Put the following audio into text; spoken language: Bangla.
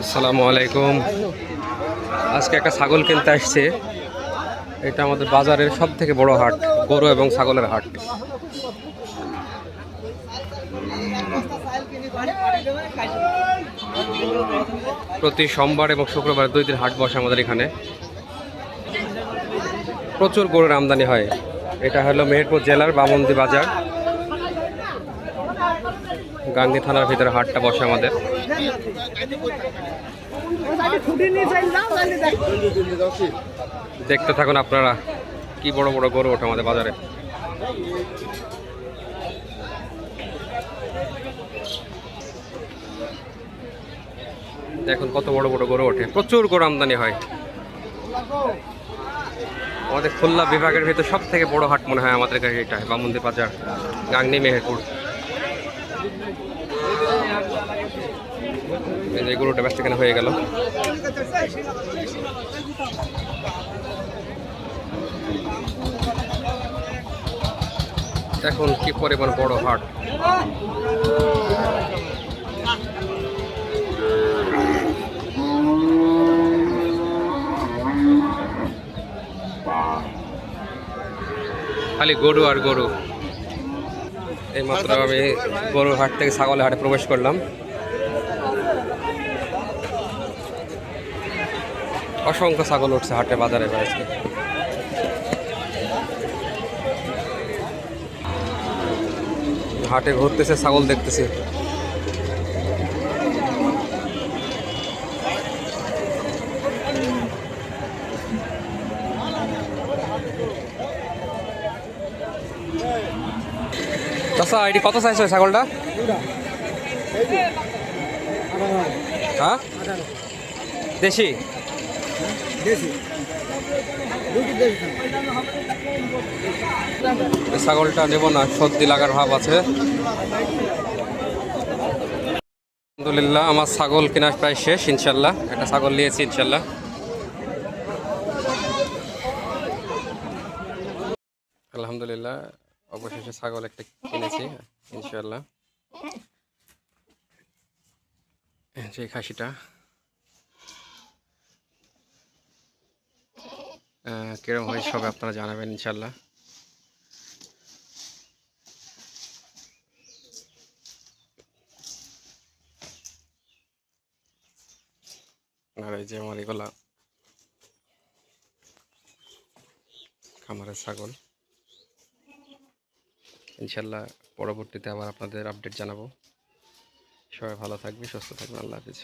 আসসালামু আলাইকুম। আজকে একটা ছাগল কিনতে আসছে। এটা আমাদের বাজারের সব থেকে বড় হাট, গরু এবং ছাগলের হাট। প্রতি সোমবার এবং শুক্রবার 2 দিন হাট বসে আমাদের এখানে। প্রচুর গরুর আমদানি হয়। এটা হলো মেহেরপুর জেলার বামন্দি বাজার, গাংনী থানার ভিতরে হাটটা বসে আমাদের। দেখতে থাকুন আপনারা, কি বড় বড় গরু ওঠে আমাদের বাজারে। দেখুন কত বড় বড় গরু ওঠে, প্রচুর গরু আমদানি হয়। আমাদের খুলনা বিভাগের ভিতরে সব থেকে বড় হাট মনে হয় আমাদের কাছে এটা, বামন্দি বাজার, গাংনী মেহেরপুর। এই গরুটা ব্যস্ত কেনা হয়ে গেল। দেখুন কি পরিমাণ বড় হাট। খালি গরু আর গরু। এইমাত্র আমি গরুর হাট থেকে ছাগলের হাটে প্রবেশ করলাম। অসংখ্য ছাগল উঠছে হাটে, বাজারে আজকে। হাটে ঘুরতেছে, ছাগল দেখতেছে। চাচা এটি কত চাইছে ছাগলটা? হ্যাঁ, দেশি। ছাগলটা নেব না, সর্দি লাগার ভাব আছে। আলহামদুলিল্লাহ আমার ছাগল কেনা প্রায় শেষ। ইনশাল্লাহ একটা ছাগল নিয়েছি ইনশাল্লাহ। আলহামদুলিল্লাহ অবশেষে ছাগল একটা কিনেছি ইনশাল্লাহ। যে খাসিটা কিরকম হয় সবে আপনারা জানাবেন ইনশাল্লাহ। আর এই যে আমার এগুলা খামারের ছাগল। ইনশাল্লাহ পরবর্তীতে আবার আপনাদের আপডেট জানাবো। সবাই ভালো থাকবে, সুস্থ থাকবেন। আল্লাহ হাফিজ।